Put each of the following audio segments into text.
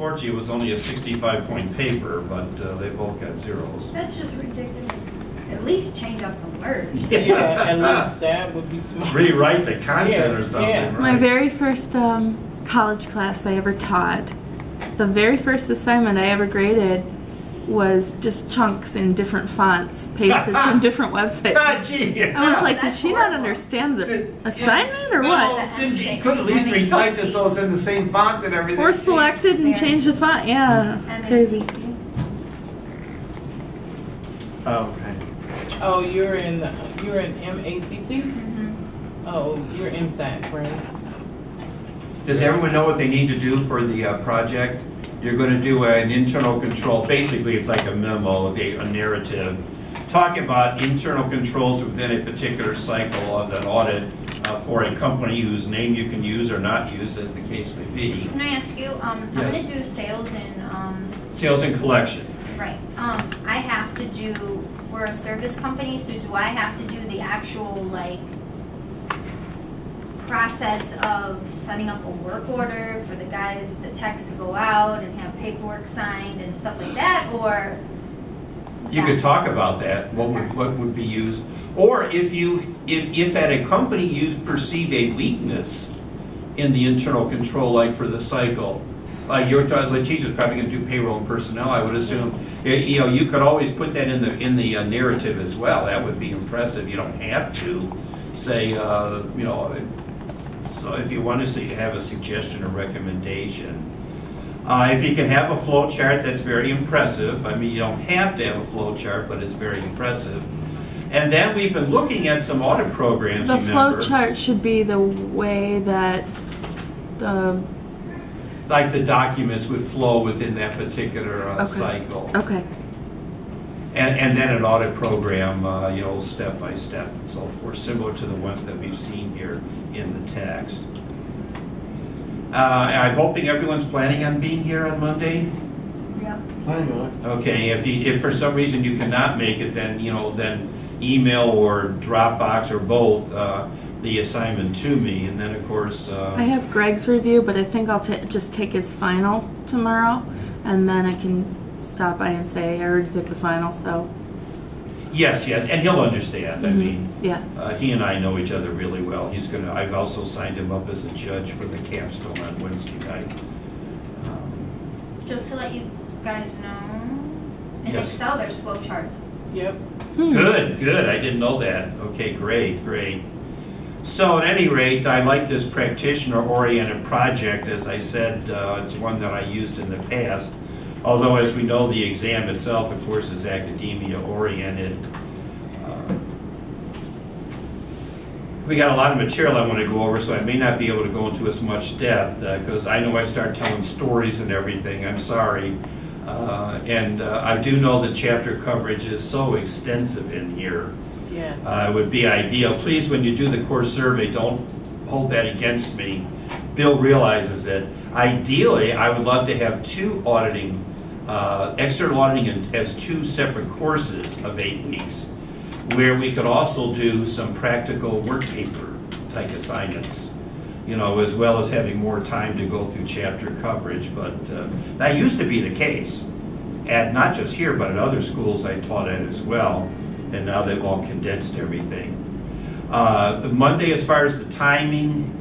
unfortunately, it was only a 65-point paper, but they both got zeros. That's just ridiculous. At least change up the words. Yeah, at least that would be smart. Rewrite the content or something, right? My very first college class I ever taught, the very first assignment I ever graded was just chunks in different fonts pasted from different websites. I was like, did she not understand the assignment or what? She could at least retype this so it's in the same font and everything. Or selected and changed the font. Yeah, crazy. Oh, okay. Oh, you're in MACC? Mm-hmm. Oh, you're in SAC, right? Does everyone know what they need to do for the project? You're going to do an internal control. Basically, it's like a memo, a narrative, talking about internal controls within a particular cycle of an audit for a company whose name you can use or not use, as the case may be. Can I ask you? I'm going to do sales and sales and collection. Right. I have to do. We're a service company, so do I have to do the actual like process of setting up a work order for the guys, the techs to go out and have paperwork signed and stuff like that, or? You could talk about that. What would be used, or if at a company you perceive a weakness in the internal control, like for the cycle. Letitia's probably going to do payroll and personnel, I would assume. You could always put that in the narrative as well. That would be impressive. You don't have to say, so if you want to say you have a suggestion or recommendation. If you can have a flow chart, that's very impressive. I mean, you don't have to have a flow chart, but it's very impressive. And then we've been looking at some audit programs. The flow chart should be the way that like the documents would flow within that particular cycle. Okay. And then an audit program, step by step and so forth, similar to the ones that we've seen here in the text. I'm hoping everyone's planning on being here on Monday. Yeah. Planning on it. Okay. If for some reason you cannot make it, then then email or Dropbox or both the assignment to me, and then of course. I have Greg's review, but I think I'll just take his final tomorrow, and then I can stop by and say I already took the final. So. Yes, and he'll understand. I mean, yeah. He and I know each other really well. I've also signed him up as a judge for the capstone on Wednesday night. Just to let you guys know, in Excel there's flow charts. Yep. Good. I didn't know that. Okay, great. So at any rate, I like this practitioner-oriented project. As I said, it's one that I used in the past. Although, as we know, the exam itself, of course, is academia-oriented. We got a lot of material I want to go over, so I may not be able to go into as much depth, because I know I start telling stories and everything. I'm sorry. And I do know that chapter coverage is so extensive in here. Yes. It would be ideal. Please, when you do the course survey, don't hold that against me. Bill realizes it. Ideally, I would love to have two auditing, external auditing as two separate courses of 8 weeks, where we could also do some practical work paper type assignments, as well as having more time to go through chapter coverage. But that used to be the case, and not just here, but at other schools I taught at as well, and now they've all condensed everything. Monday, as far as the timing,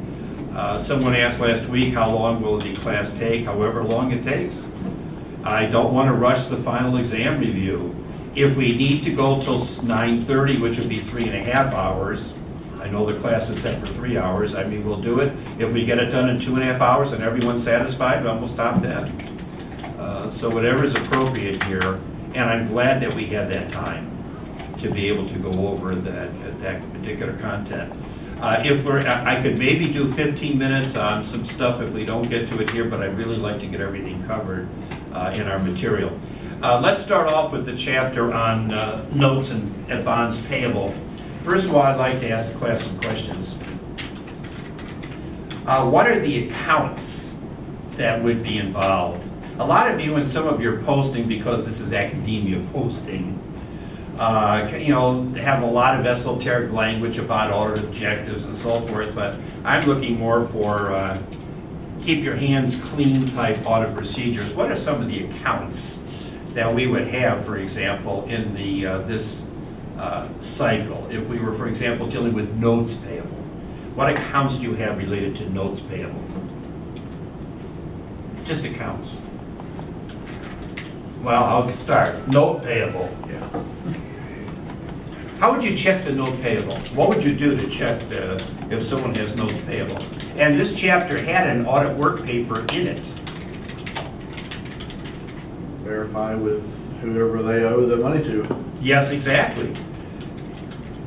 someone asked last week, how long will the class take? However long it takes. I don't want to rush the final exam review. If we need to go till 9:30, which would be 3.5 hours, I know the class is set for 3 hours, I mean, we'll do it. If we get it done in 2.5 hours and everyone's satisfied, then we'll stop that. So whatever is appropriate here, and I'm glad that we had that time to be able to go over that particular content. I could maybe do 15 minutes on some stuff if we don't get to it here, but I'd really like to get everything covered in our material. Let's start off with the chapter on notes and bonds payable. First of all, I'd like to ask the class some questions. What are the accounts that would be involved? A lot of you in some of your posting, because this is academia posting, have a lot of esoteric language about audit objectives and so forth, but I'm looking more for keep your hands clean type audit procedures, what are some of the accounts that we would have, for example, in the this cycle? If we were, for example, dealing with notes payable, what accounts do you have related to notes payable? Just accounts. Well, I'll start. Note payable. Yeah. How would you check the note payable? What would you do to check if someone has notes payable? And this chapter had an audit work paper in it. Verify with whoever they owe the money to. Yes, exactly.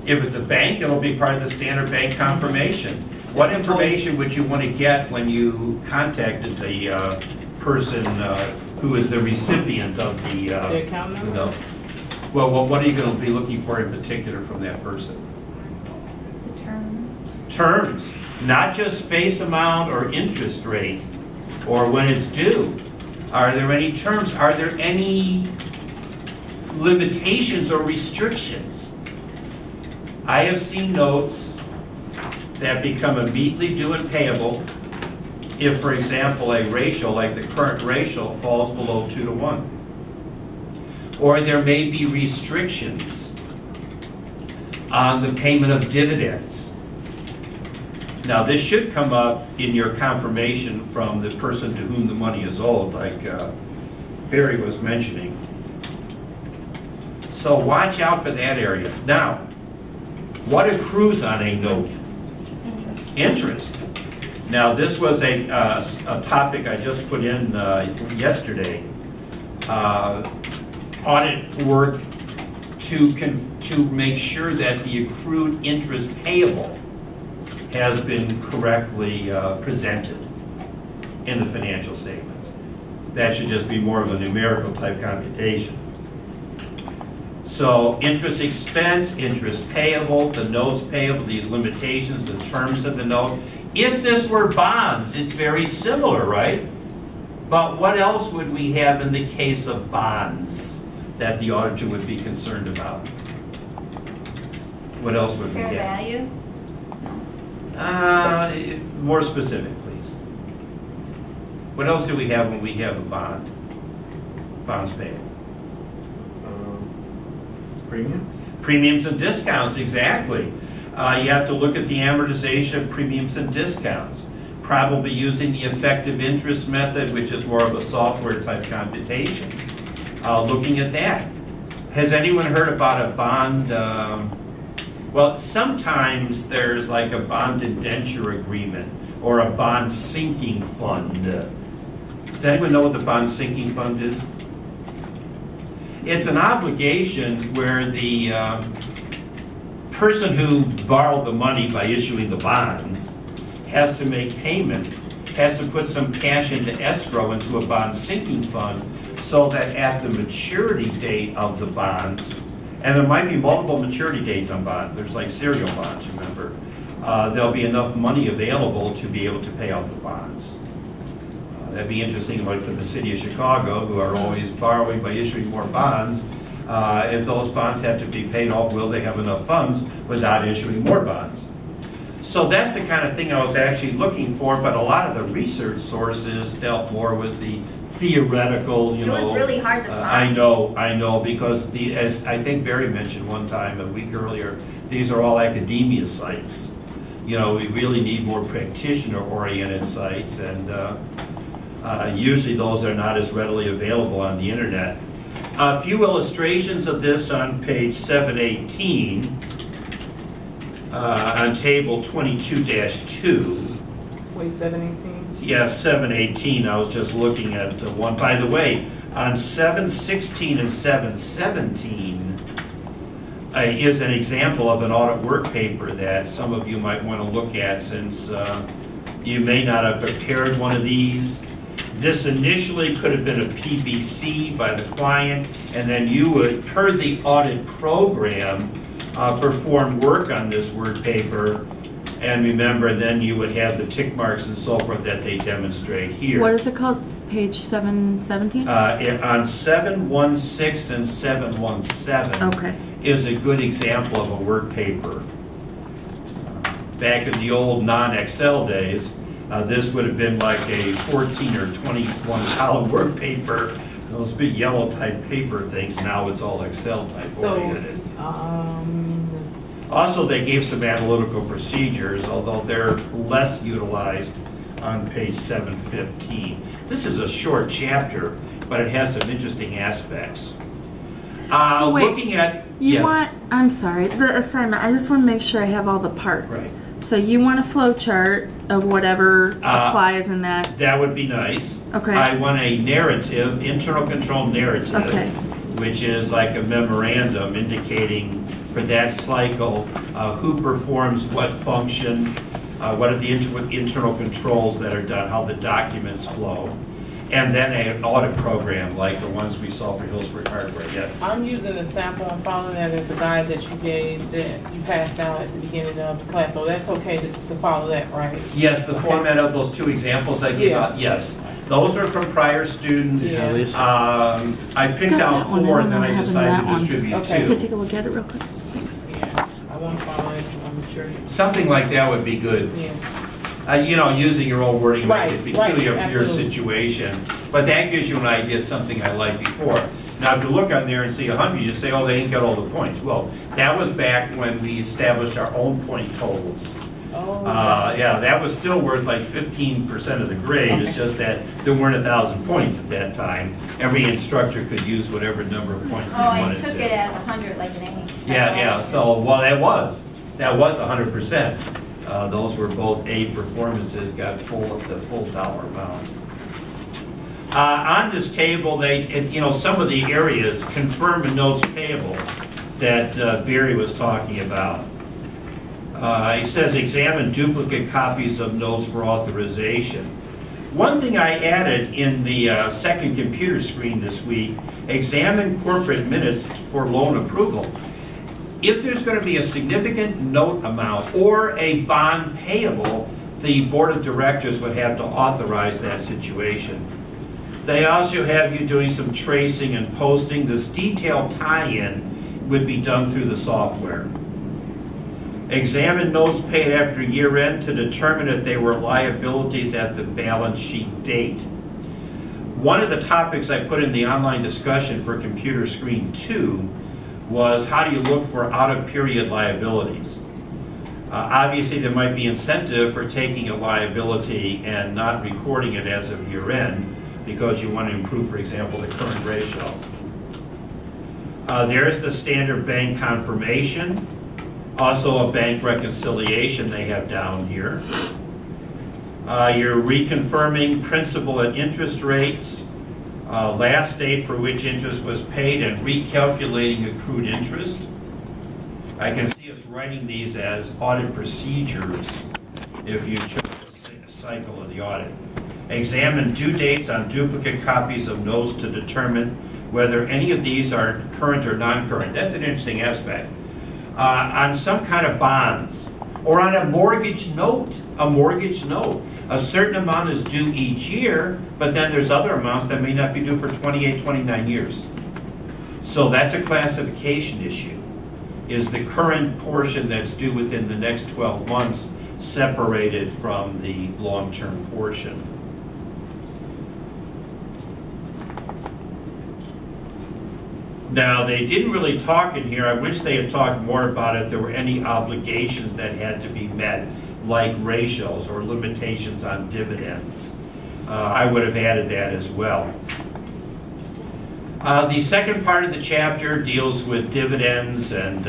If it's a bank, it'll be part of the standard bank confirmation. What information would you want to get when you contacted the person who is the recipient of the account number? note? Well, what are you going to be looking for in particular from that person? The terms. Terms, not just face amount or interest rate or when it's due. Are there any terms? Are there any limitations or restrictions? I have seen notes that become immediately due and payable if, for example, a ratio like the current ratio falls below 2 to 1. Or there may be restrictions on the payment of dividends. Now, this should come up in your confirmation from the person to whom the money is owed, like Barry was mentioning. So watch out for that area. Now, what accrues on a note? Interest. Now, this was a topic I just put in yesterday. Audit work to make sure that the accrued interest payable has been correctly presented in the financial statements. That should just be more of a numerical type computation. So interest expense, interest payable, the notes payable, these limitations, the terms of the note. If this were bonds, it's very similar, right? But what else would we have in the case of bonds that the auditor would be concerned about? What else would we Fair have? value? More specific, please. What else do we have when we have a bond? Bonds payable. Premium? Premiums and discounts, exactly. You have to look at the amortization of premiums and discounts. Probably using the effective interest method, which is more of a software type computation. Looking at that. Has anyone heard about a bond? Well, sometimes there's like a bond indenture agreement or a bond sinking fund. Does anyone know what the bond sinking fund is? It's an obligation where the person who borrowed the money by issuing the bonds has to make payment, has to put some cash into escrow into a bond sinking fund so that at the maturity date of the bonds, and there might be multiple maturity dates on bonds, there's like serial bonds, remember, there'll be enough money available to be able to pay off the bonds. That'd be interesting, like for the city of Chicago, who are always borrowing by issuing more bonds. If those bonds have to be paid off, will they have enough funds without issuing more bonds? So that's the kind of thing I was actually looking for, but a lot of the research sources dealt more with the theoretical, It was really hard to find. I know, because as I think Barry mentioned one time, a week earlier, these are all academia sites. You know, we really need more practitioner-oriented sites, and usually those are not as readily available on the internet. A few illustrations of this on page 718, on table 22-2. Wait, 718? Yeah, 718, I was just looking at one. By the way, on 716 and 717 is an example of an audit work paper that some of you might want to look at, since you may not have prepared one of these. This initially could have been a PBC by the client, and then you would, per the audit program, perform work on this work paper. And remember, then you would have the tick marks and so forth that they demonstrate here. What is it called? Page 717? On 716 and 717 Okay. is a good example of a work paper. Back in the old non-Excel days, This would have been like a 14 or 21 column work paper, those big yellow type paper things. Now it's all Excel type oriented. Also, they gave some analytical procedures, although they're less utilized on page 715. This is a short chapter, but it has some interesting aspects. So wait, looking at, you yes. want, I'm sorry, the assignment, I just want to make sure I have all the parts. Right. So you want a flow chart of whatever applies in that. That would be nice. Okay. I want a narrative, internal control narrative, Okay. which is like a memorandum indicating for that cycle who performs what function, what are the internal controls that are done, how the documents flow. And then an audit program like the ones we saw for Hillsburg Hardware, yes. I'm using the sample and following that as a guide that you gave, that you passed out at the beginning of the class, so that's okay to follow that, right? Yes, the Okay. format of those two examples I gave out, yes. Those are from prior students. Yeah. I picked Got out that one. 4 I and then don't I know decided having to that one. distribute Okay. Could 2. take a look at it real quick. Thanks. Yeah, I want to follow it, I'm sure. Something like that would be good. Yeah. Using your own wording might Right, be peculiar right, for your absolutely. situation, but that gives you an idea of something I liked before. Now, if you look on there and see 100, you say, oh, they ain't got all the points. Well, that was back when we established our own point totals. Oh. Yeah, that was still worth like 15% of the grade. It's just that there weren't 1,000 points at that time. Every instructor could use whatever number of points they Oh, I wanted took to. it as 100 like an A. Yeah. So, well, that was 100%. Those were both A performances, got the full dollar amount. On this table, some of the areas confirm in notes payable that Barry was talking about. It says examine duplicate copies of notes for authorization. One thing I added in the second computer screen this week, examine corporate minutes for loan approval. If there's going to be a significant note amount or a bond payable, the board of directors would have to authorize that situation. They also have you doing some tracing and posting. This detailed tie-in would be done through the software. Examine notes paid after year end to determine if they were liabilities at the balance sheet date. One of the topics I put in the online discussion for computer screen 2 was how do you look for out-of-period liabilities? Obviously, there might be incentive for taking a liability and not recording it as of year end because you want to improve, for example, the current ratio. There's the standard bank confirmation, also a bank reconciliation they have down here. You're reconfirming principal and interest rates, last date for which interest was paid, and recalculating accrued interest. I can see us writing these as audit procedures if you chose a cycle of the audit. Examine due dates on duplicate copies of notes to determine whether any of these are current or non-current. That's an interesting aspect. On some kind of bonds or on a mortgage note, a certain amount is due each year, but then there's other amounts that may not be due for 28, 29 years. So that's a classification issue. Is the current portion that's due within the next 12 months separated from the long-term portion? Now, they didn't really talk in here. I wish they had talked more about if there were any obligations that had to be met, like ratios or limitations on dividends. I would have added that as well. The second part of the chapter deals with dividends and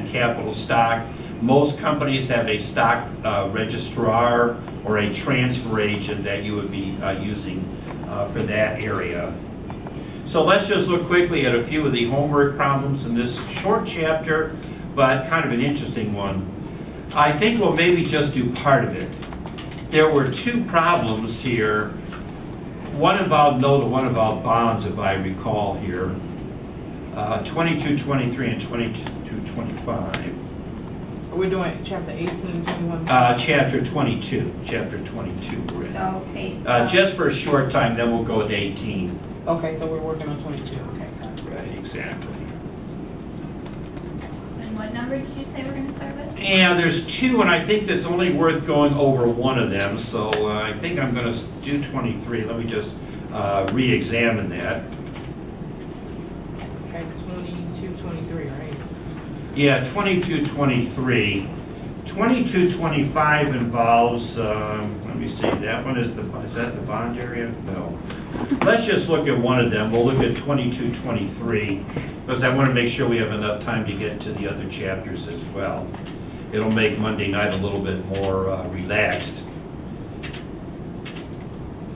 capital stock. Most companies have a stock registrar or a transfer agent that you would be using for that area. So let's just look quickly at a few of the homework problems in this short chapter, but kind of an interesting one. I think we'll maybe just do part of it. There were 2 problems here. One involved note and one involved bonds, if I recall here. 2223 and 2225. We're doing chapter 18, 21. Chapter 22. Chapter 22 we're in. So, page. Just for a short time, then we'll go to 18. Okay, so we're working on 22. Okay. Right, exactly. What number did you say we're going to start with? Yeah, there's two, and I think that's only worth going over one of them, so I think I'm going to do 23. Let me just re-examine that. Okay, 22, 23, right? Yeah, 22, 23. 22, 25 involves, let me see, that one is that the bond area? No. Let's just look at one of them. We'll look at 22, 23, because I want to make sure we have enough time to get to the other chapters as well. It'll make Monday night a little bit more relaxed.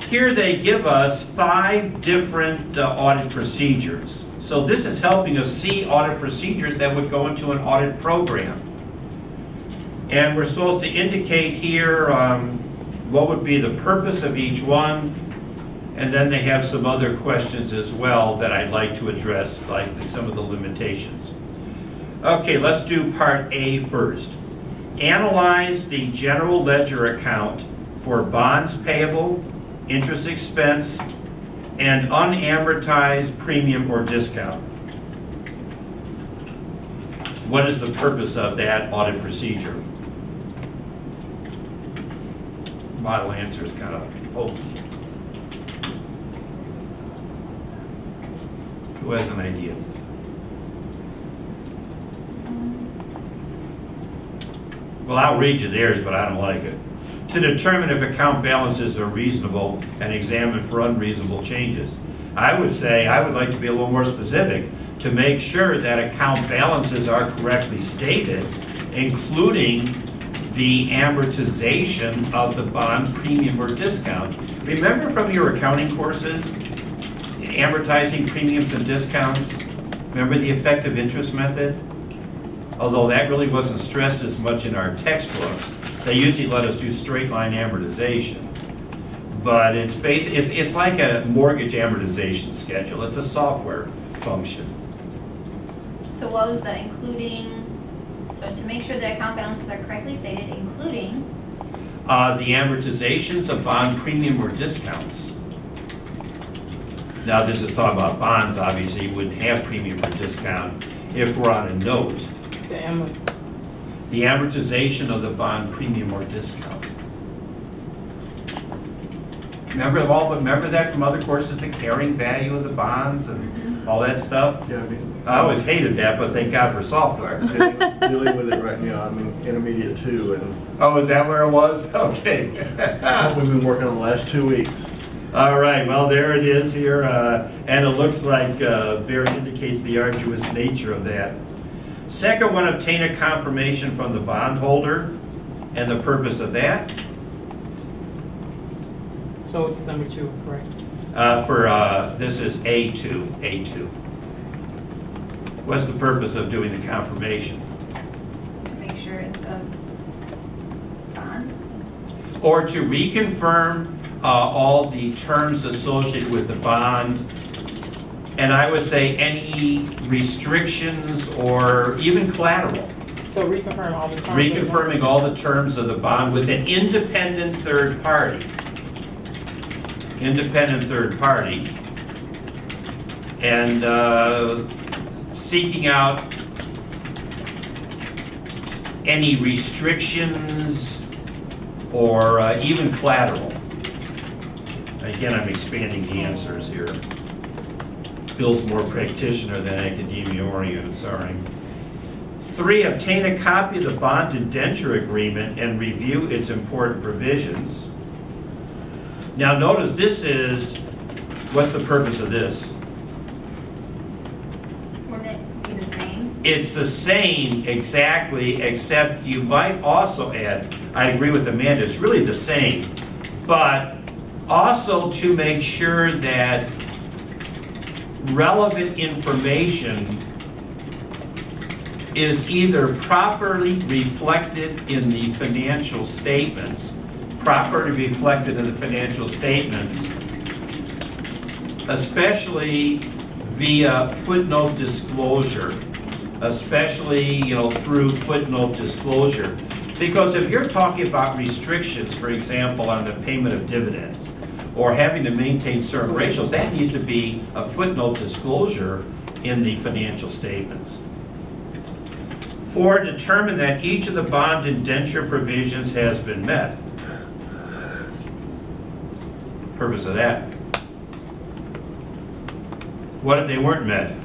Here they give us 5 different audit procedures. So this is helping us see audit procedures that would go into an audit program. And we're supposed to indicate here what would be the purpose of each one. And then they have some other questions as well that I'd like to address, like some of the limitations. Okay, let's do part A first. Analyze the general ledger account for bonds payable, interest expense, and unamortized premium or discount. What is the purpose of that audit procedure? Model answer is kind of hokey. Who has an idea? Well, I'll read you theirs, but I don't like it. To determine if account balances are reasonable and examine for unreasonable changes. I would say I would like to be a little more specific to make sure that account balances are correctly stated, including the amortization of the bond premium or discount. Remember from your accounting courses, amortizing premiums and discounts? Remember the effective interest method? Although that really wasn't stressed as much in our textbooks, they usually let us do straight line amortization. But it's like a mortgage amortization schedule. It's a software function. So what was the including, so to make sure the account balances are correctly stated, including? The amortizations of bond premium or discounts. Now this is talking about bonds, obviously, you wouldn't have premium or discount if we're on a note. The amortization of the bond premium or discount. Remember that from other courses, the carrying value of the bonds and all that stuff? Yeah, I mean, I always hated that, but thank God for software. dealing with it right now, I'm in intermediate 2, and Oh, is that where it was? Okay. what we've been working on the last 2 weeks. All right, well, there it is here, and it looks like Barry indicates the arduous nature of that. Second one, obtain a confirmation from the bondholder and the purpose of that. So it's number 2, correct? This is A2. What's the purpose of doing the confirmation? To make sure it's a bond. Or to reconfirm all the terms associated with the bond, and I would say any restrictions or even collateral. So reconfirm all the terms. Reconfirming all the terms of the bond with an independent third party. Independent third party. And seeking out any restrictions or even collateral. Again, I'm expanding the answers here. Bill's more practitioner than academia-oriented, sorry. 3, obtain a copy of the bond indenture agreement and review its important provisions. Now notice this is, what's the purpose of this? Wouldn't it be the same? It's the same exactly, except you might also add, I agree with Amanda, it's really the same, but also to make sure that relevant information is either properly reflected in the financial statements, especially via footnote disclosure, through footnote disclosure. Because if you're talking about restrictions, for example, on the payment of dividends, or having to maintain certain ratios, that needs to be a footnote disclosure in the financial statements. 4, determine that each of the bond indenture provisions has been met. Purpose of that. What if they weren't met? It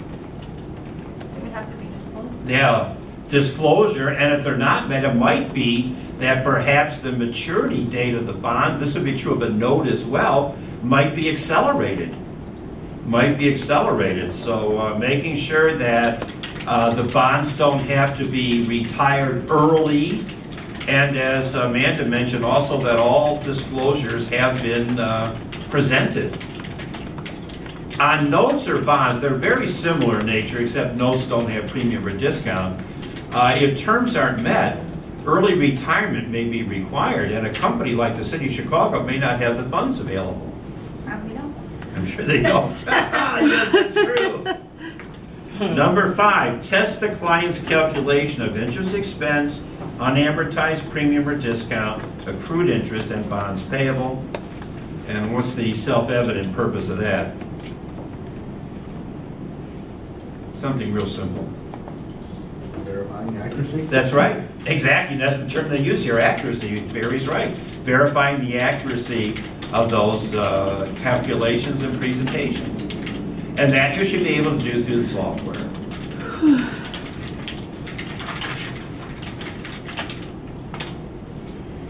would have to be disclosed. Yeah, disclosure, and if they're not met, it might be that perhaps the maturity date of the bonds, this would be true of a note as well, might be accelerated. Might be accelerated. So making sure that the bonds don't have to be retired early, and as Amanda mentioned, also that all disclosures have been presented. On notes or bonds, they're very similar in nature, except notes don't have premium or discount. If terms aren't met, early retirement may be required, and a company like the City of Chicago may not have the funds available. Probably don't. I'm sure they don't. Yes, that's true. Number 5, test the client's calculation of interest expense, unamortized premium or discount, accrued interest, and bonds payable. And what's the self-evident purpose of that? Something real simple. Verifying accuracy? That's right. Exactly. That's the term they use here, accuracy. Barry's right. Verifying the accuracy of those calculations and presentations. And that you should be able to do through the software.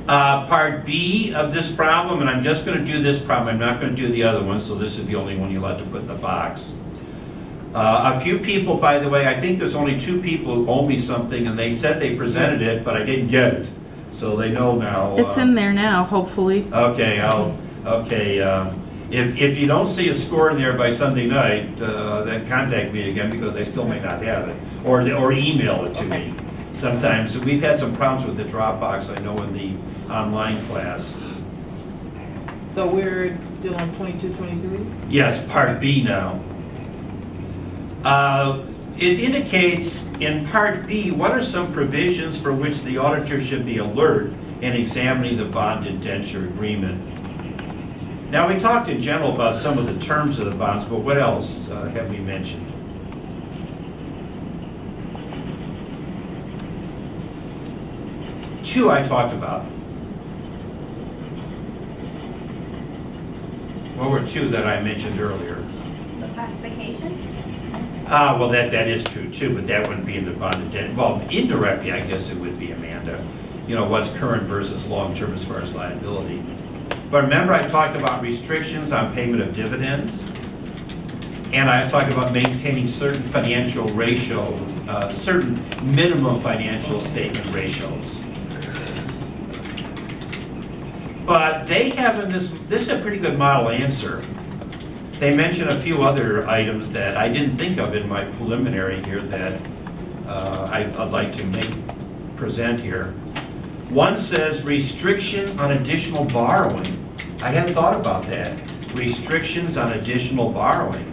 Part B of this problem, and I'm just going to do this problem. I'm not going to do the other one, so this is the only one you'll have to put in the box. A few people, by the way, I think there's only 2 people who owe me something, and they said they presented it, but I didn't get it. So they know now. It's in there now, hopefully. Okay, if you don't see a score in there by Sunday night, then contact me again, because I still may not have it. Or email it to me. Sometimes we've had some problems with the Dropbox, I know, in the online class. So we're still on 22, 23? Yes, Part B now. It indicates in Part B what are some provisions for which the auditor should be alert in examining the bond indenture agreement. Now, we talked in general about some of the terms of the bonds, but what else have we mentioned? Two I talked about. What were 2 that I mentioned earlier? The classification? Well, that is true too, but that wouldn't be in the bond indenture. Well, indirectly, I guess it would be, Amanda. You know, what's current versus long-term as far as liability. But remember, I talked about restrictions on payment of dividends, and I talked about maintaining certain financial ratios, certain minimum financial statement ratios. But they have in this is a pretty good model answer. They mention a few other items that I didn't think of in my preliminary here that I'd like to present here. One says restriction on additional borrowing. I hadn't thought about that. Restrictions on additional borrowing.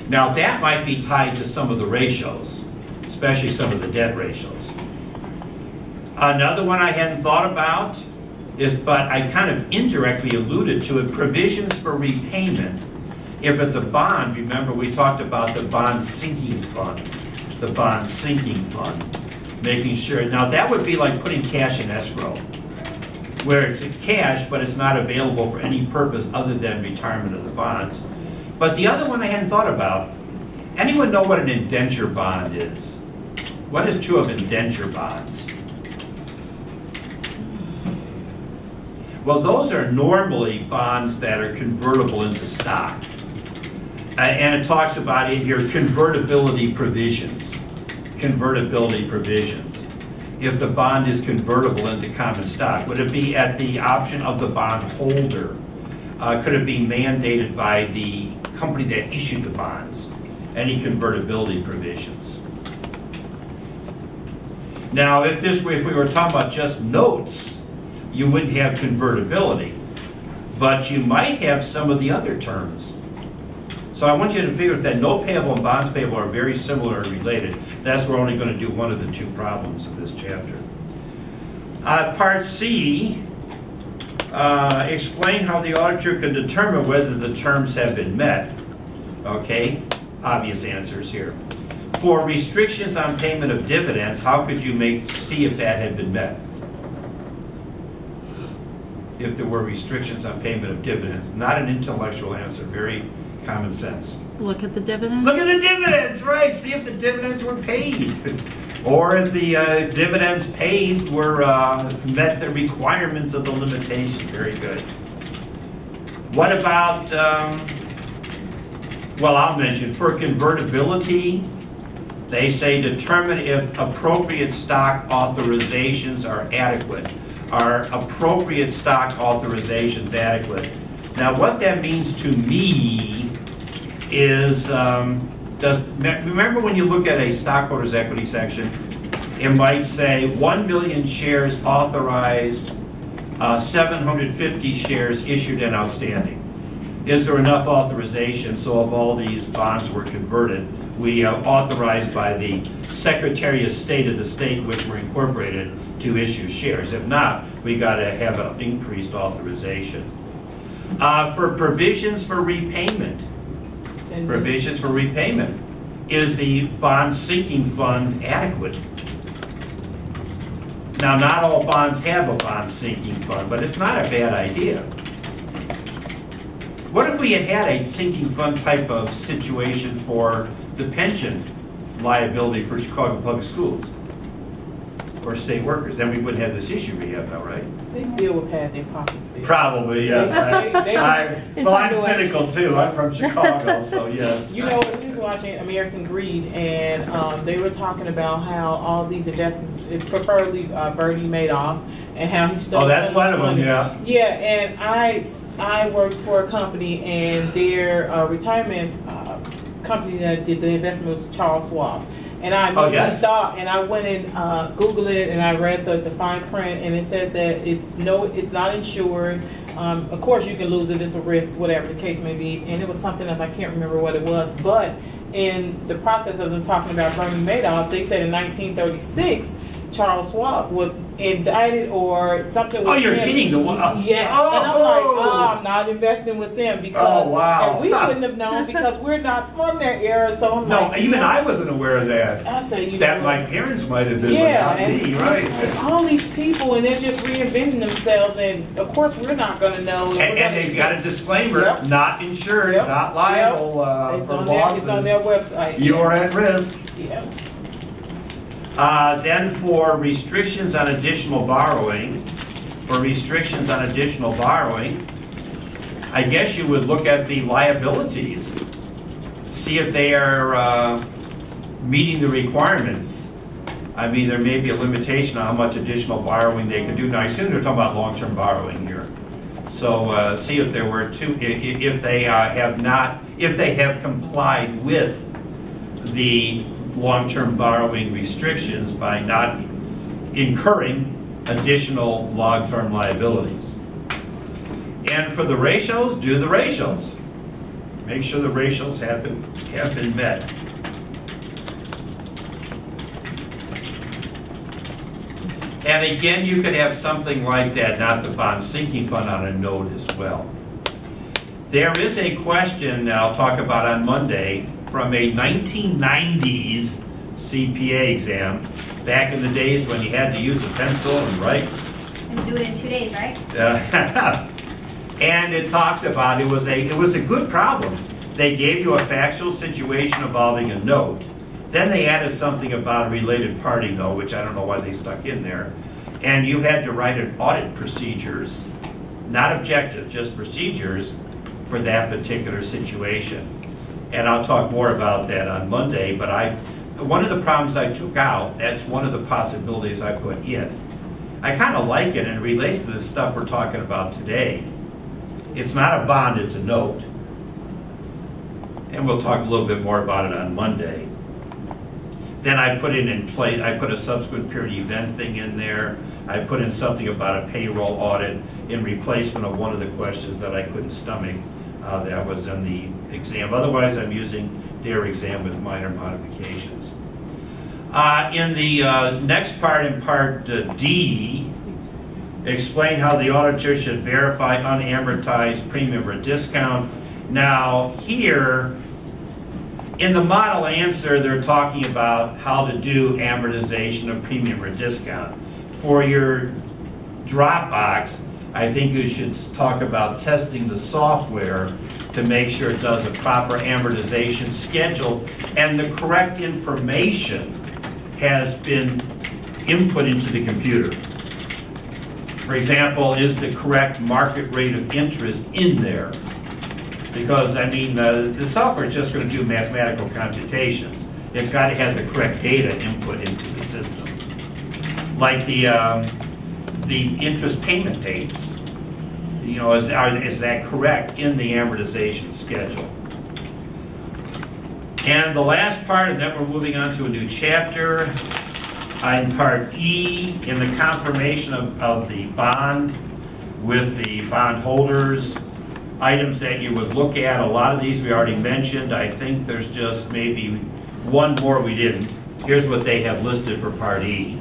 Now that might be tied to some of the ratios, especially some of the debt ratios. Another one I hadn't thought about is, but I kind of indirectly alluded to it, provisions for repayment. If it's a bond, remember we talked about the bond sinking fund. The bond sinking fund. Making sure, now that would be like putting cash in escrow, where it's cash, but it's not available for any purpose other than retirement of the bonds. But the other one I hadn't thought about, anyone know what an indenture bond is? What is true of indenture bonds? Well, those are normally bonds that are convertible into stock. And it talks about in here convertibility provisions. Convertibility provisions. If the bond is convertible into common stock, would it be at the option of the bond holder? Could it be mandated by the company that issued the bonds? Any convertibility provisions? Now, if we were talking about just notes, you wouldn't have convertibility, but you might have some of the other terms. So I want you to figure that note payable and bonds payable are very similar and related. That's we're only going to do one of the 2 problems of this chapter. Part C, explain how the auditor can determine whether the terms have been met. Okay, obvious answers here. For restrictions on payment of dividends, how could you see if that had been met? If there were restrictions on payment of dividends, not an intellectual answer, very common sense. Look at the dividends. Look at the dividends, right? See if the dividends were paid. Or if the dividends paid were met the requirements of the limitation. Very good. What about, well, I'll mention, for convertibility, they say determine if appropriate stock authorizations are adequate. Are appropriate stock authorizations adequate? Now, what that means to me is, remember when you look at a stockholders' equity section, it might say 1 million shares authorized, 750 shares issued and outstanding. Is there enough authorization so if all these bonds were converted, we authorized by the Secretary of State of the state in which we're incorporated to issue shares? If not, we got to have an increased authorization. For provisions for repayment, provisions for repayment, is the bond sinking fund adequate? Now, not all bonds have a bond sinking fund, but it's not a bad idea. What if we had a sinking fund type of situation for the pension liability for Chicago Public Schools or state workers? Then we wouldn't have this issue we have now, right? They still would pad their pockets. Probably, yes. Well, I'm cynical too. I'm from Chicago, so yes. You know, we was watching American Greed, and they were talking about how all these investments, preferably Bernie Madoff, and how he stole. Oh, that's so much one of them, money. yeah. Yeah, and I worked for a company, and their retirement company that did the investment was Charles Schwab. And I yes. thought, and I went and Googled it, and I read the fine print, and it says that it's not insured. Of course, you can lose it; it's a risk, whatever the case may be. And it was something else, I can't remember what it was. But in the process of them talking about Bernie Madoff, they said in 1936, Charles Schwab was indicted or something. Oh, you're kidding! The one. Yes. Oh, and I'm like, oh, I'm not investing with them because. Oh, wow. And we wouldn't have known because we're not from that era. So I'm No, like, even I wasn't aware of that. I say, That my parents might have been, yeah, but not me, right? Like all these people, and they're just reinventing themselves, and of course we're not going to know. And they've got a disclaimer: Yep. not insured, Yep. not liable It's for on losses. It's on their website. You are at risk. Yeah. Then for restrictions on additional borrowing, I guess you would look at the liabilities, see if they are meeting the requirements. I mean, there may be a limitation on how much additional borrowing they can do. Now, I assume they're talking about long-term borrowing here. So see if there were if they have complied with the long-term borrowing restrictions by not incurring additional long-term liabilities. And for the ratios, do the ratios. Make sure the ratios have been met. And again, you could have something like that, not the bond sinking fund, on a note as well. There is a question that I'll talk about on Monday from a 1990s CPA exam, back in the days when you had to use a pencil and write. And do it in 2 days, right? And it talked about, it was a good problem. They gave you a factual situation involving a note. Then they added something about a related party note, which I don't know why they stuck in there. And you had to write an audit procedures, not objective, just procedures for that particular situation. And I'll talk more about that on Monday, but one of the problems I took out, that's one of the possibilities I put in. I kind of like it, and it relates to the stuff we're talking about today. It's not a bond, it's a note. And we'll talk a little bit more about it on Monday. Then I put I put a subsequent period event thing in there. I put in something about a payroll audit in replacement of one of the questions that I couldn't stomach that was in the exam. Otherwise, I'm using their exam with minor modifications. In the next part, in part D, explain how the auditor should verify unamortized premium or discount. Now, here, In the model answer, they're talking about how to do amortization of premium or discount. For your Dropbox, I think you should talk about testing the software to make sure it does a proper amortization schedule and the correct information has been input into the computer. For example, is the correct market rate of interest in there? Because, I mean, the software is just going to do mathematical computations. It's got to have the correct data input into the system. Like the interest payment dates. You know, is that correct in the amortization schedule? And the last part, and then we're moving on to a new chapter. In part E, in the confirmation of the bond with the bondholders, items that you would look at, a lot of these we already mentioned. I think there's just maybe one more we didn't. Here's what they have listed for part E.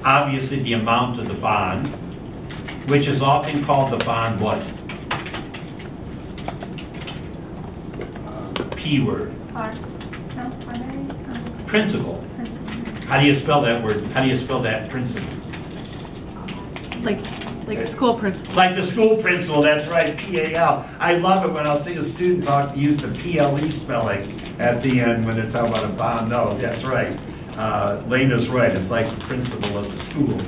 Obviously the amount of the bond, which is often called the bond what? P word. Principal. How do you spell that word? How do you spell that principal? Like a school principal. Like the school principal, that's right, P-A-L. I love it when I'll see a student use the P-L-E spelling at the end when they're talking about a bond. No, that's right. Lena's right, it's like the principal of the school.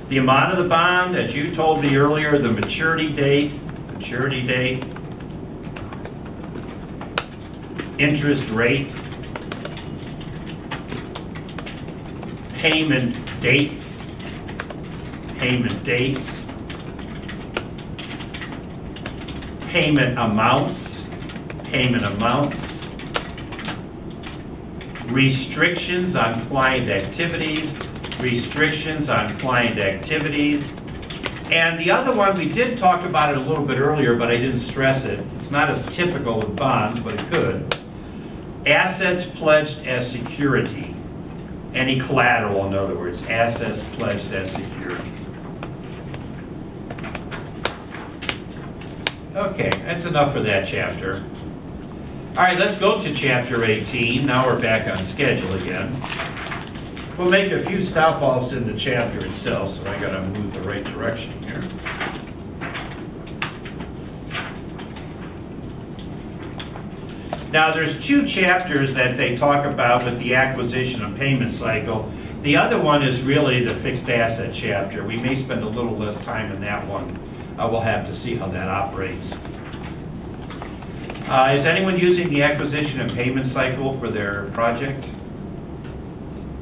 The amount of the bond, as you told me earlier, the maturity date, interest rate, payment dates, payment amounts, restrictions on client activities, and the other one, we did talk about it a little bit earlier, but I didn't stress it. It's not as typical with bonds, but it could. Assets pledged as security. Any collateral, in other words, assets pledged as security. Okay, that's enough for that chapter. All right, let's go to chapter 18. Now we're back on schedule again. We'll make a few stop-offs in the chapter itself, so I gotta move the right direction here. Now, there's two chapters that they talk about with the acquisition and payment cycle. The other one is really the fixed asset chapter. We may spend a little less time in that one. We'll have to see how that operates. Is anyone using the acquisition and payment cycle for their project?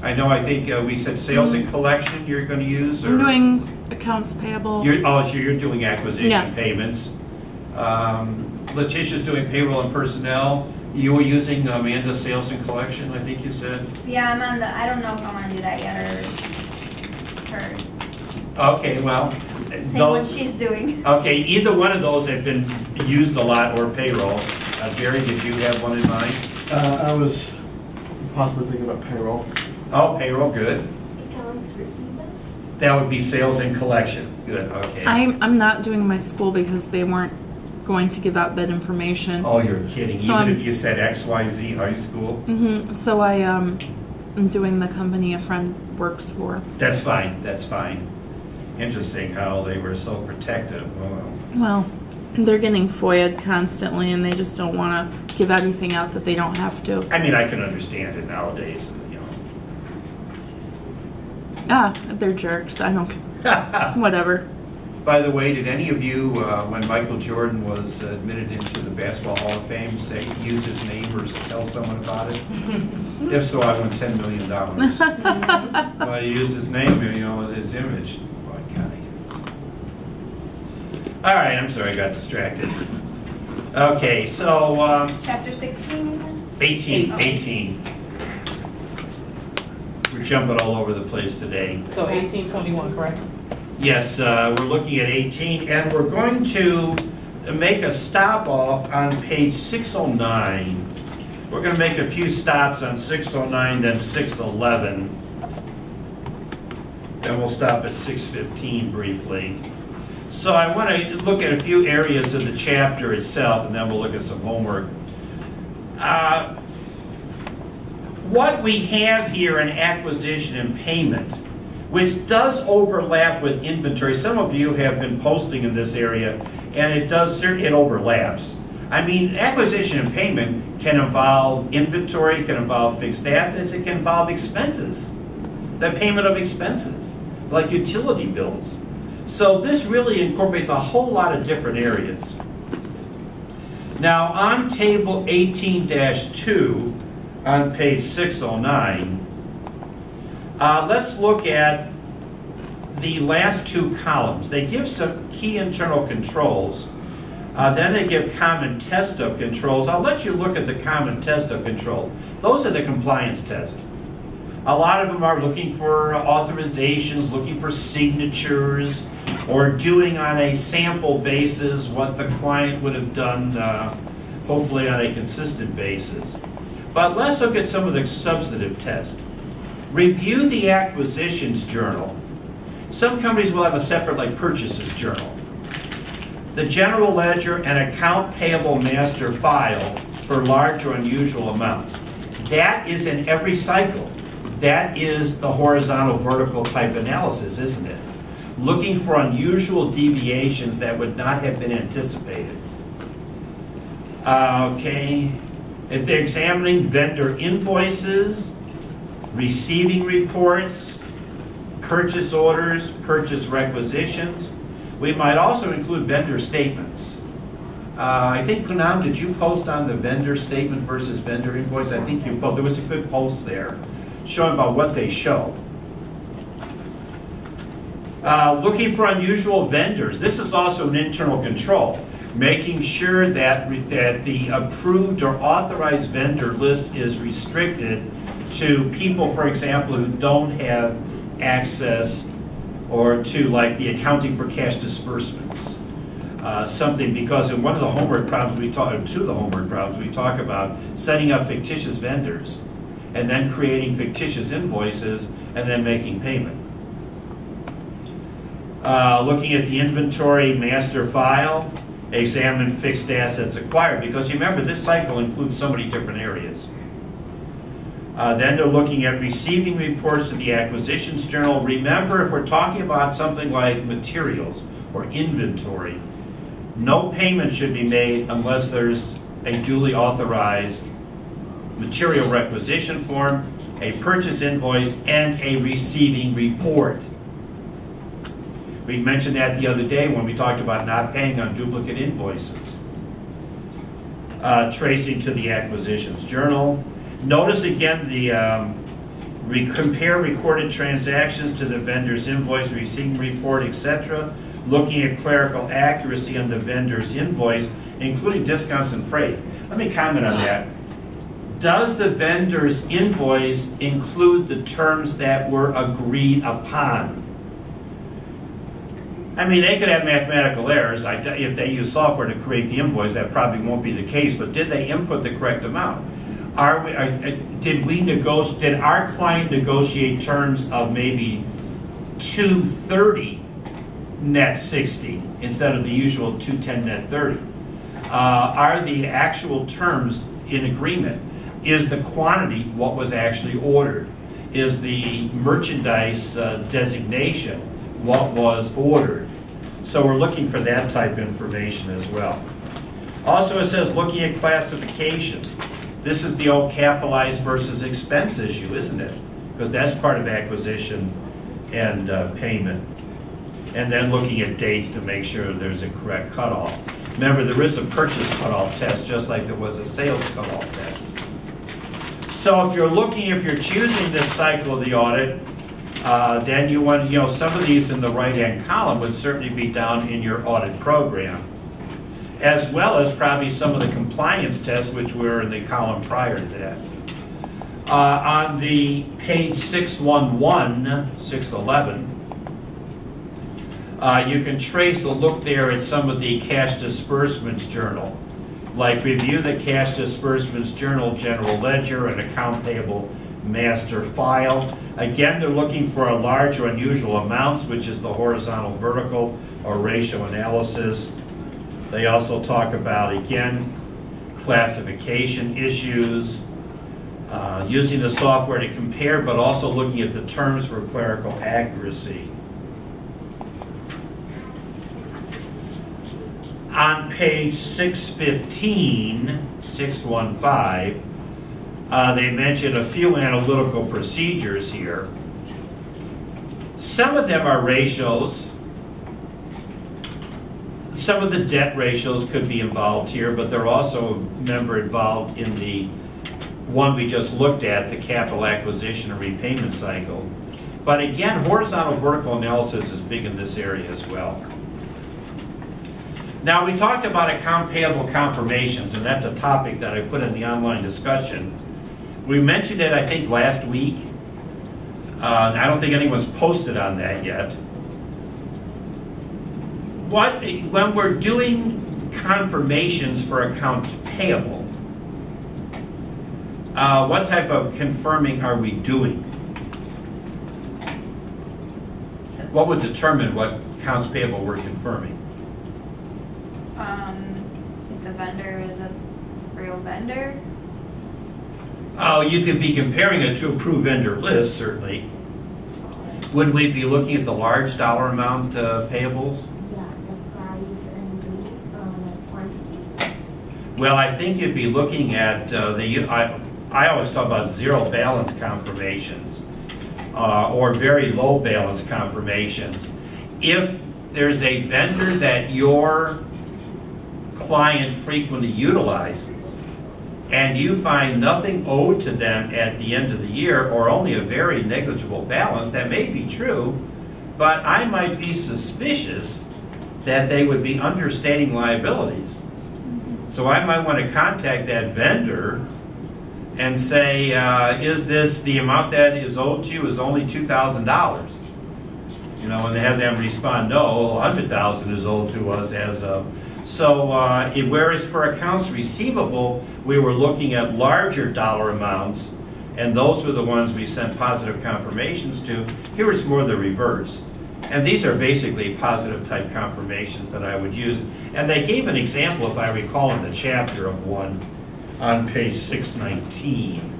I know, I think we said sales and collection you're going to use? Or? I'm doing accounts payable. So you're doing acquisition payments. Letitia's doing payroll and personnel. You were using Amanda sales and collection, I think you said? Yeah, I'm on the, I don't know if I want to do that yet or hers. Okay, well. Same what she's doing. Okay, either one of those have been used a lot, or payroll. Gary, did you have one in mind? I was possibly thinking about payroll. Oh, payroll, good. Accounts receivable? That would be sales and collection. Good, okay. I'm not doing my school because they weren't going to give out that information. Oh, you're kidding. So Even if you said XYZ high school? Mm-hmm. So I'm doing the company a friend works for. That's fine, that's fine. Interesting how they were so protective. Oh. Well, they're getting FOIA'd constantly and they just don't want to give anything out that they don't have to. I mean, I can understand it nowadays, you know. They're jerks. I don't care. Whatever. By the way, did any of you, when Michael Jordan was admitted into the Basketball Hall of Fame, use his name or tell someone about it? If so, I won $10 million. Well, I used his name, you know, his image. All right, I'm sorry, I got distracted. Okay, so... Chapter 16, you said? 18. We're jumping all over the place today. So 1821, correct? Yes, we're looking at 18, and we're going to make a stop off on page 609. We're going to make a few stops on 609, then 611. Then we'll stop at 615 briefly. So I want to look at a few areas of the chapter itself, and then we'll look at some homework. what we have here in acquisition and payment, which does overlap with inventory. Some of you have been posting in this area, and it overlaps. I mean, acquisition and payment can involve inventory, it can involve fixed assets, it can involve expenses, the payment of expenses, like utility bills. So this really incorporates a whole lot of different areas. Now, on table 18-2, on page 609, let's look at the last two columns. They give some key internal controls. Then they give common test of controls. I'll let you look at the common test of control. Those are the compliance tests. A lot of them are looking for authorizations, looking for signatures, or doing on a sample basis what the client would have done, hopefully on a consistent basis. But let's look at some of the substantive tests. Review the acquisitions journal. Some companies will have a separate, like, purchases journal. The general ledger and account payable master file for large or unusual amounts. That is in every cycle. That is the horizontal vertical type analysis, isn't it? Looking for unusual deviations that would not have been anticipated. Okay. If they're examining vendor invoices, receiving reports, purchase orders, purchase requisitions. We might also include vendor statements. I think, Punam, did you post on the vendor statement versus vendor invoice? I think you posted. There was a good post there showing about what they show. Looking for unusual vendors. This is also an internal control. Making sure that the approved or authorized vendor list is restricted to people, for example, who don't have access, or to, like, the accounting for cash disbursements. Something, because in one of the homework problems we talk, two of the homework problems we talk about setting up fictitious vendors and then creating fictitious invoices and then making payment. Looking at the inventory master file, examine fixed assets acquired, because you remember this cycle includes so many different areas. Then they're looking at receiving reports to the acquisitions journal. Remember, if we're talking about something like materials or inventory, no payment should be made unless there's a duly authorized material requisition form, a purchase invoice, and a receiving report. We mentioned that the other day when we talked about not paying on duplicate invoices. Tracing to the acquisitions journal. Notice again the compare recorded transactions to the vendor's invoice, receiving report, etc. Looking at clerical accuracy on the vendor's invoice, including discounts and freight. Let me comment on that. Does the vendor's invoice include the terms that were agreed upon? I mean, they could have mathematical errors. If they use software to create the invoice, that probably won't be the case, but did they input the correct amount? Did our client negotiate terms of maybe 230 net 60 instead of the usual 210 net 30? Are the actual terms in agreement? Is the quantity what was actually ordered? Is the merchandise designation what was ordered? So we're looking for that type of information as well. Also, it says looking at classification. This is the old capitalized versus expense issue, isn't it? Because that's part of acquisition and payment. And then looking at dates to make sure there's a correct cutoff. Remember, there is a purchase cutoff test just like there was a sales cutoff test. So if you're choosing this cycle of the audit, then you want, some of these in the right-hand column would certainly be down in your audit program, as well as probably some of the compliance tests which were in the column prior to that. On the page 611, 611, you can trace a look there at some of the cash disbursements journal, like review the cash disbursements journal, general ledger, and account payable master file. Again, they're looking for a large or unusual amounts, which is the horizontal vertical or ratio analysis. They also talk about, again, classification issues, using the software to compare, but also looking at the terms for clerical accuracy. On page 615, they mention a few analytical procedures here. Some of them are ratios. Some of the debt ratios could be involved here, but they're also, remember, involved in the one we just looked at, the capital acquisition and repayment cycle. But again, horizontal vertical analysis is big in this area as well. Now, we talked about account payable confirmations, and that's a topic that I put in the online discussion. We mentioned it, I think, last week. I don't think anyone's posted on that yet. When we're doing confirmations for accounts payable, what type of confirming are we doing? What would determine what accounts payable we're confirming? If the vendor is a real vendor. Oh, you could be comparing it to approved vendor list, certainly. Would we be looking at the large dollar amount payables? Yeah, the price and the quantity. Well, I think you'd be looking at I always talk about zero balance confirmations or very low balance confirmations. If there's a vendor that your client frequently utilizes and you find nothing owed to them at the end of the year or only a very negligible balance, that may be true, but I might be suspicious that they would be understating liabilities. So I might want to contact that vendor and say, is this the amount that is owed to you is only $2,000? You know, and have them respond, no, $100,000 is owed to us as of. So whereas for accounts receivable, we were looking at larger dollar amounts, and those were the ones we sent positive confirmations to. Here it's more the reverse. And these are basically positive type confirmations that I would use. And they gave an example, if I recall, in the chapter of one on page 619.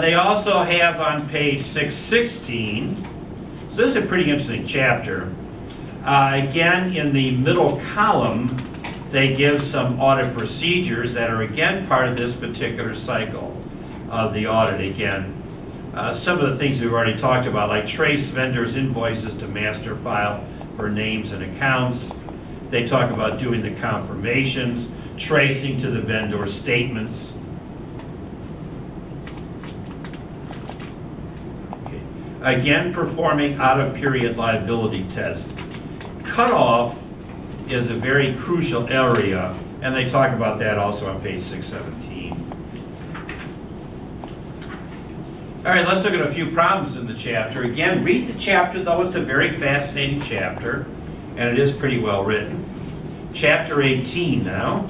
They also have on page 616, so this is a pretty interesting chapter. Again, in the middle column, they give some audit procedures that are again part of this particular cycle of the audit again. Some of the things we've already talked about, like trace vendors' invoices to master file for names and accounts. They talk about doing the confirmations, tracing to the vendor statements. Okay. Again, performing out-of-period liability test. Cutoff is a very crucial area, and they talk about that also on page 617. All right, let's look at a few problems in the chapter. Again, read the chapter, though. It's a very fascinating chapter, and it is pretty well written. Chapter 18 now.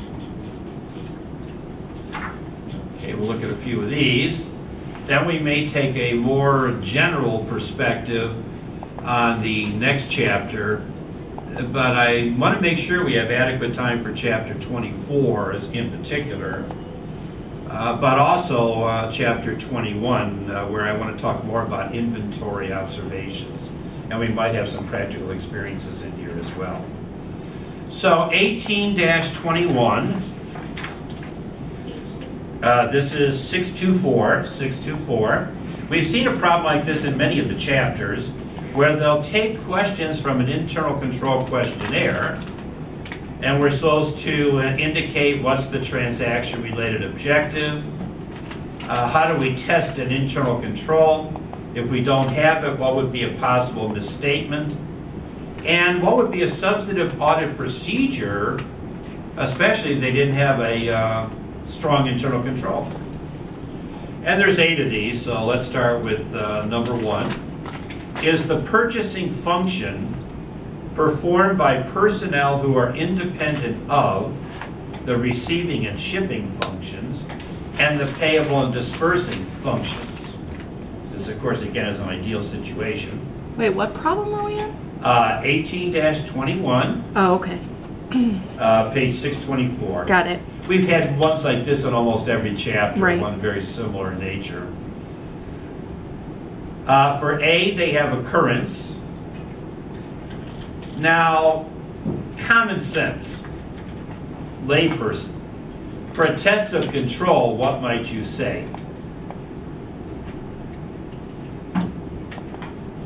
Okay, we'll look at a few of these. Then we may take a more general perspective on the next chapter, but I want to make sure we have adequate time for chapter 24 in particular, but also chapter 21, where I want to talk more about inventory observations, and we might have some practical experiences in here as well. So 18-21, this is 624. We've seen a problem like this in many of the chapters, where they'll take questions from an internal control questionnaire, and we're supposed to indicate what's the transaction-related objective, how do we test an internal control, if we don't have it, what would be a possible misstatement, and what would be a substantive audit procedure, especially if they didn't have a strong internal control. And there's 8 of these, so let's start with number 1. Is the purchasing function performed by personnel who are independent of the receiving and shipping functions and the payable and dispersing functions? This, of course, again, is an ideal situation. Wait, what problem are we in? 18-21. Oh, okay. Page 624. Got it. We've had ones like this in almost every chapter, Right. one very similar in nature. For A, they have occurrence. Now, common sense, layperson. For a test of control, what might you say?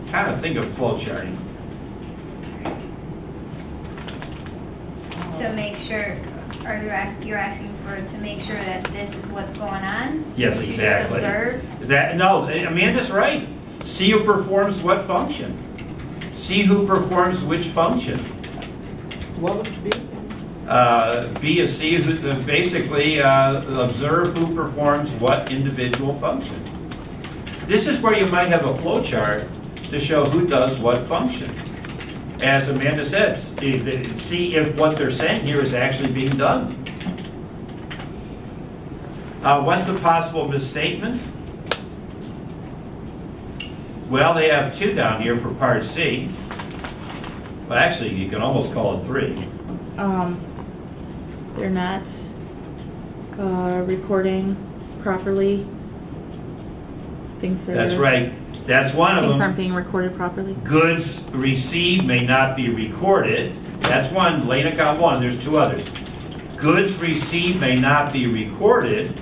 Kind of think of flowcharting. To make sure, you're asking for, to make sure that this is what's going on? Yes, We should just exactly. observe? No, Amanda's right. See who performs what function. See who performs which function. What was B? B is see who, basically observe who performs what individual function. This is where you might have a flow chart to show who does what function. As Amanda said, see if what they're saying here is actually being done. What's the possible misstatement? Well, they have 2 down here for part C. Well, actually, you can almost call it 3. They're not recording properly. Things that That's are, right. That's one of Things aren't them. being recorded properly. Goods received may not be recorded. That's one. Lena got 1. There's 2 others. Goods received may not be recorded.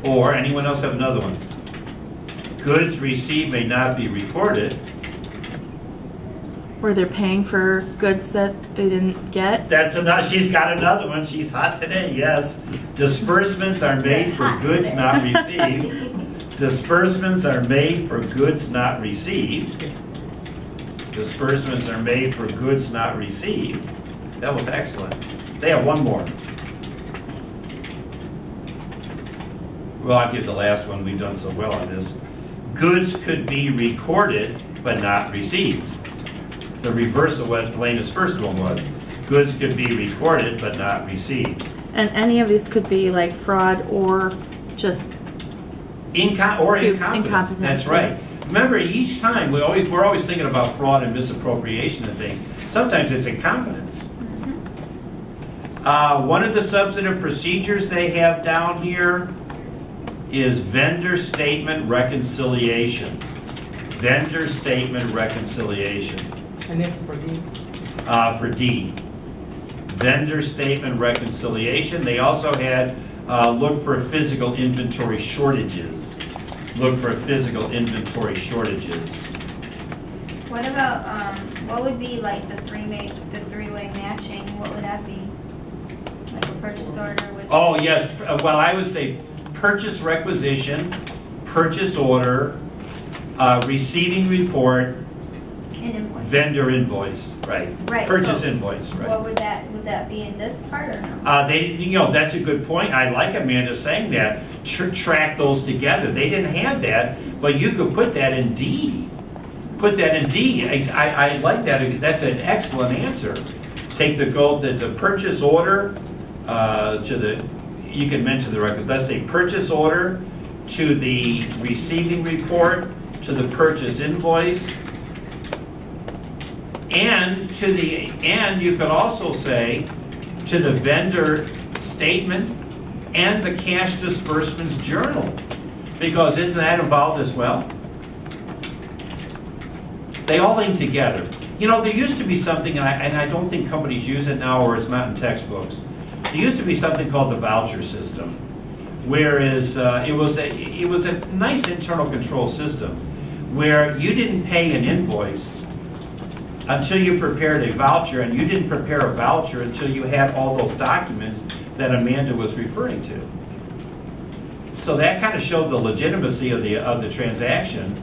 Or, anyone else have another one? Goods received may not be recorded. Where they're paying for goods that they didn't get. That's enough. She's got another one. She's hot today, yes. Disbursements are made for goods not received. Disbursements are made for goods not received. Disbursements are made for goods not received. That was excellent. They have 1 more. Well, I'll give the last one. We've done so well on this. Goods could be recorded but not received. The reverse of what Elena's first one was. Goods could be recorded but not received. And any of these could be like fraud or just Incompetence. That's right. Remember, each time we're always thinking about fraud and misappropriation and things. Sometimes it's incompetence. One of the substantive procedures they have down here is vendor statement reconciliation. Vendor statement reconciliation. And this is for D. For D. Vendor statement reconciliation. They also had look for physical inventory shortages. Look for physical inventory shortages. What about, what would be like the three-way matching? What would that be? Like a purchase order with? Oh, yes. Well, I would say purchase requisition, purchase order, receiving report, An invoice. vendor invoice, right? Right, Purchase so invoice, right? What would that be in this part or no? That's a good point. I like Amanda saying that. Track those together. They didn't have that, but you could put that in D. Put that in D. I like that. That's an excellent answer. Take the purchase order you can mention the records. Let's say purchase order to the receiving report, to the purchase invoice, and you could also say to the vendor statement and the cash disbursements journal, because isn't that involved as well? They all link together. You know, there used to be something, and I don't think companies use it now, or it's not in textbooks. There used to be something called the voucher system, whereas it was a nice internal control system where you didn't pay an invoice until you prepared a voucher, and you didn't prepare a voucher until you had all those documents that Amanda was referring to. So that kind of showed the legitimacy of the transaction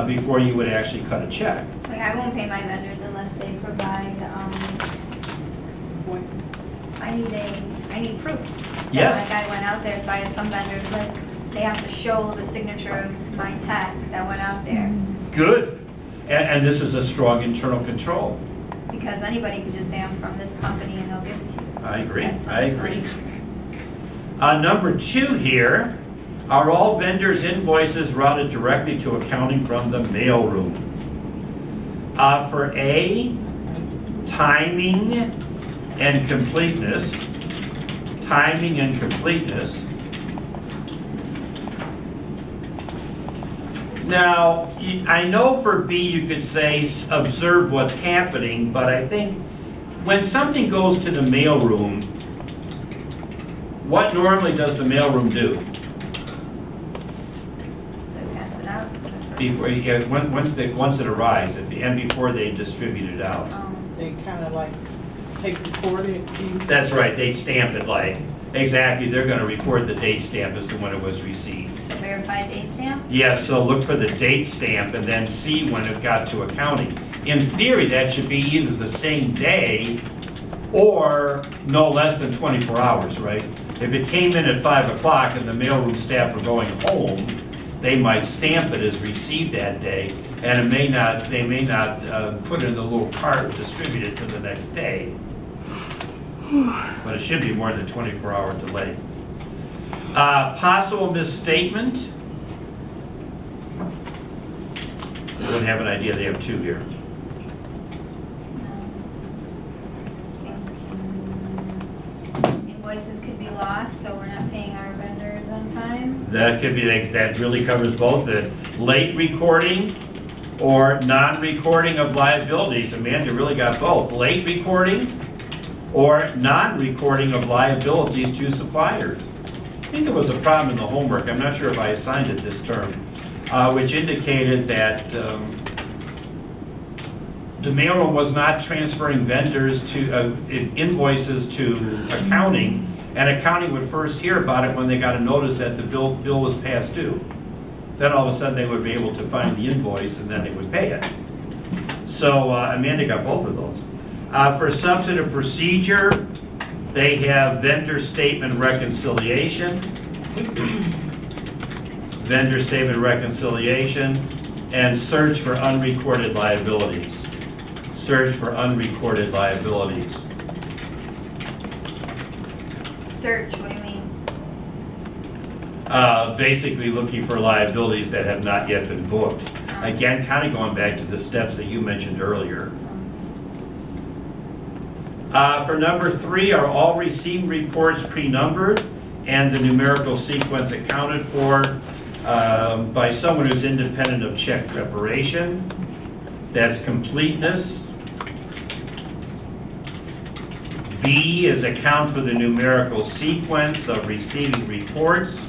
before you would actually cut a check. Like I won't pay my vendors unless they provide, I need proof. Yes. Like I went out there, so I have some vendors, like, they have to show the signature of my tech that went out there. Good. And this is a strong internal control. Because anybody could just say, I'm from this company, and they'll give it to you. I agree. That's I agree. Number 2 here, are all vendors' invoices routed directly to accounting from the mailroom? For A, timing and completeness. Timing and completeness. Now, I know for B you could say observe what's happening, but I think when something goes to the mailroom, what normally does the mailroom do? They pass it out. Before, yeah, once it arrives and before they distribute it out. They kind of like record it. That's right, they stamp it like, exactly, they're going to record the date stamp as to when it was received. So verified date stamp? Yeah, so look for the date stamp and then see when it got to accounting. In theory, that should be either the same day or no less than 24 hours, right? If it came in at 5 o'clock and the mailroom staff were going home, they might stamp it as received that day, and they may not put it in the little cart and distribute it to the next day. But it should be more than 24-hour delay. Possible misstatement. You wouldn't have an idea, they have two here. Invoices could be lost, so we're not paying our vendors on time. That could be, that really covers both the late recording or non-recording of liabilities. Amanda really got both. Late recording or non-recording of liabilities to suppliers. I think there was a problem in the homework, I'm not sure if I assigned it this term, which indicated that the mailroom was not transferring vendors to invoices to accounting, and accounting would first hear about it when they got a notice that the bill was past due. Then all of a sudden they would be able to find the invoice and then they would pay it. So Amanda got both of those. For substantive procedure, they have vendor statement reconciliation, vendor statement reconciliation, and search for unrecorded liabilities. Search for unrecorded liabilities. Search, what do you mean? Basically looking for liabilities that have not yet been booked. Again, kind of going back to the steps that you mentioned earlier. For number 3, are all received reports pre-numbered and the numerical sequence accounted for by someone who's independent of check preparation? That's completeness. B is account for the numerical sequence of receiving reports.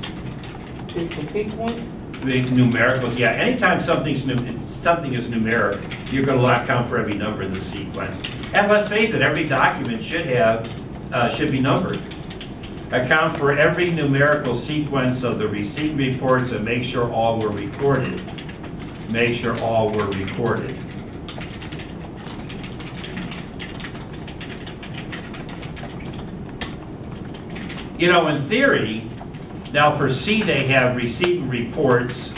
Is complete one? Numericals, yeah. Anytime something is numeric, you're going to account for every number in the sequence. And let's face it, every document should be numbered. Account for every numerical sequence of the received reports and make sure all were recorded. Make sure all were recorded. You know, in theory, now for C they have receiving reports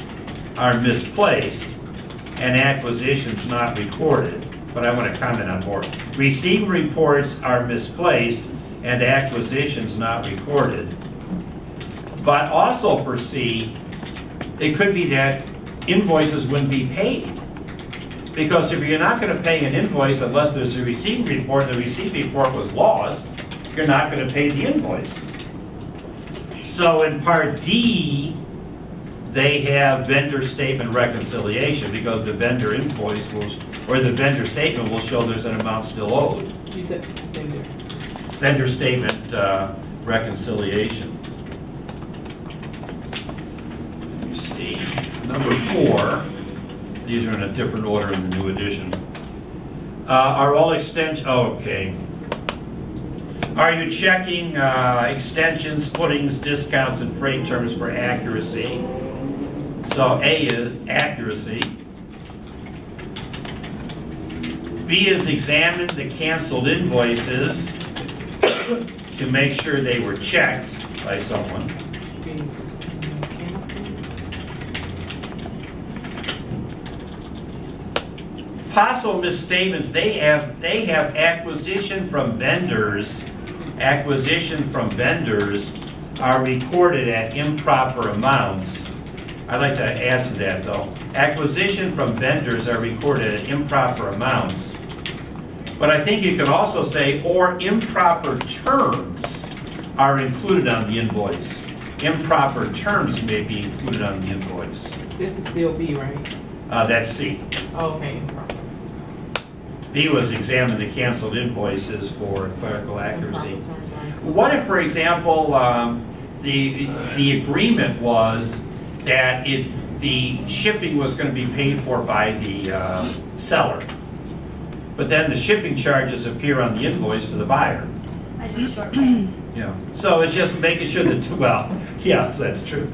are misplaced and acquisitions not recorded, but I want to comment on more. Receiving reports are misplaced and acquisitions not recorded. But also for C, it could be that invoices wouldn't be paid. Because if you're not going to pay an invoice unless there's a receiving report and the receiving report was lost, you're not going to pay the invoice. So in part D, they have vendor statement reconciliation because the vendor invoice will, or the vendor statement will show there's an amount still owed. You said vendor. Vendor statement reconciliation. Let's see, number 4. These are in a different order in the new edition. Are all extensions, oh, okay. Are you checking extensions, footings, discounts, and freight terms for accuracy? So A is accuracy. B is examine the canceled invoices to make sure they were checked by someone. Possible misstatements, they have acquisition from vendors. Acquisition from vendors are recorded at improper amounts I'd like to add to that though. Acquisition from vendors are recorded at improper amounts. But I think you could also say, or improper terms are included on the invoice. Improper terms may be included on the invoice. This is still B, right? That's C. Oh, okay, improper. B was examine the canceled invoices for clerical accuracy. Improper terms are included. What if, for example, the agreement was that the shipping was going to be paid for by the seller, but then the shipping charges appear on the invoice for the buyer? I just short pay. Yeah. So it's just making sure that, well, yeah, that's true.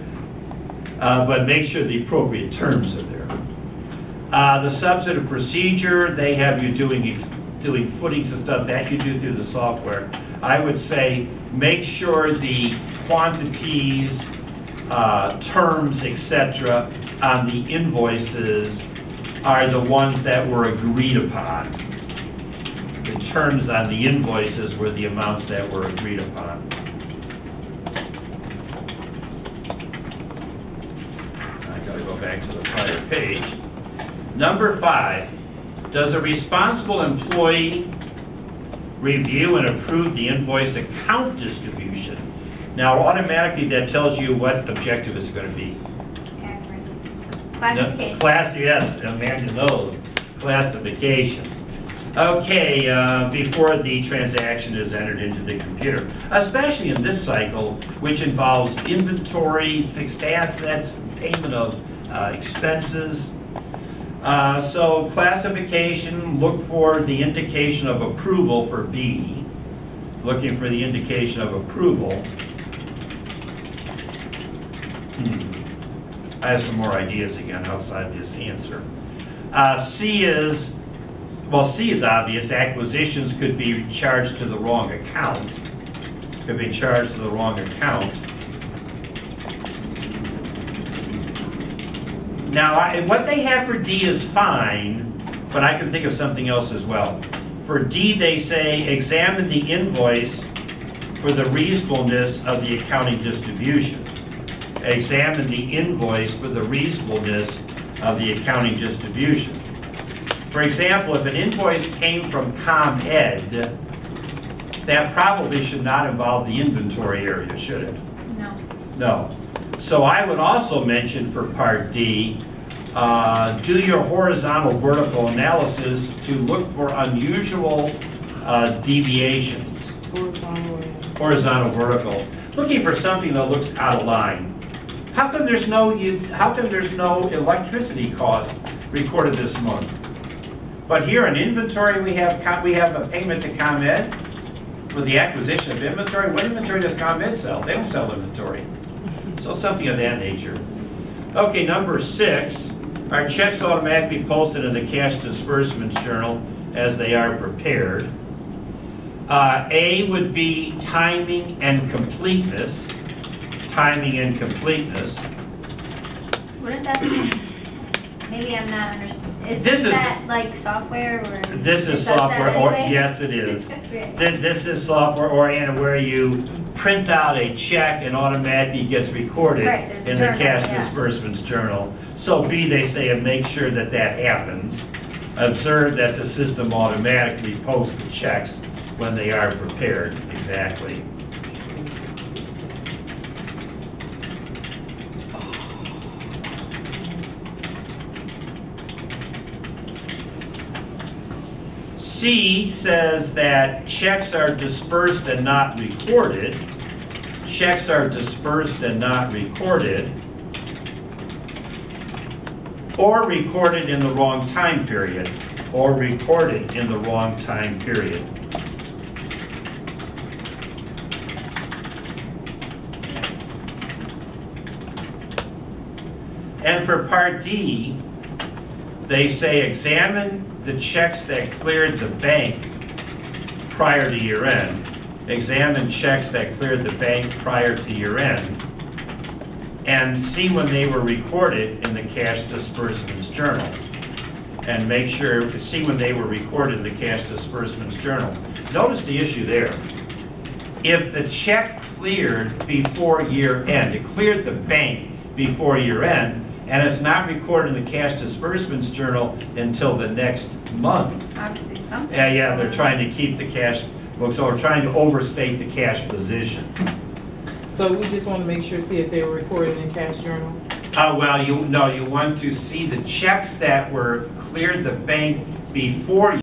But make sure the appropriate terms are there. The substantive procedure, they have you doing footings and stuff that you do through the software. I would say make sure the quantities, terms, etc. on the invoices are the ones that were agreed upon. The terms on the invoices were the amounts that were agreed upon. I gotta go back to the prior page. Number 5, does a responsible employee review and approve the invoice account distribution? Now, automatically that tells you what objective is going to be. Accuracy. Classification. Yes, Amanda knows. Classification. Okay, before the transaction is entered into the computer, especially in this cycle, which involves inventory, fixed assets, payment of expenses. So classification, look for the indication of approval for B. Looking for the indication of approval. I have some more ideas again outside this answer. C is, well, C is obvious. Acquisitions could be charged to the wrong account. Could be charged to the wrong account. Now, what they have for D is fine, but I can think of something else as well. For D, they say, examine the invoice for the reasonableness of the accounting distribution. Examine the invoice for the reasonableness of the accounting distribution. For example, if an invoice came from ComEd, that probably should not involve the inventory area, should it? No. No. So I would also mention for Part D, do your horizontal vertical analysis to look for unusual deviations. Horizontal vertical. Looking for something that looks out of line. How come there's no electricity cost recorded this month? But here in inventory we have a payment to ComEd for the acquisition of inventory. What inventory does ComEd sell? They don't sell inventory. So something of that nature. Okay, number 6, are checks automatically posted in the cash disbursements journal as they are prepared? A would be timing and completeness. Timing and completeness. Wouldn't that be, maybe I'm not understanding. This is that like software or? This is does that software, or anyway? yes it is. Great. This is software oriented where you print out a check and automatically gets recorded Right, there's a in the journal, cash yeah. disbursements journal. So B, they say, make sure that that happens. Observe that the system automatically posts the checks when they are prepared. Exactly. C says that checks are dispersed and not recorded. Checks are dispersed and not recorded, or recorded in the wrong time period, or recorded in the wrong time period. And for Part D, they say examine the checks that cleared the bank prior to year end. Examine checks that cleared the bank prior to year end and see when they were recorded in the cash disbursements journal. And make sure to see when they were recorded in the cash disbursements journal. Notice the issue there. If the check cleared before year end, it cleared the bank before year end, and it's not recorded in the cash disbursements journal until the next month. Obviously something. Yeah, they're trying to keep the cash books, or trying to overstate the cash position. So we just want to make sure, see if they were recorded in cash journal. Well, you want to see the checks that were cleared the bank before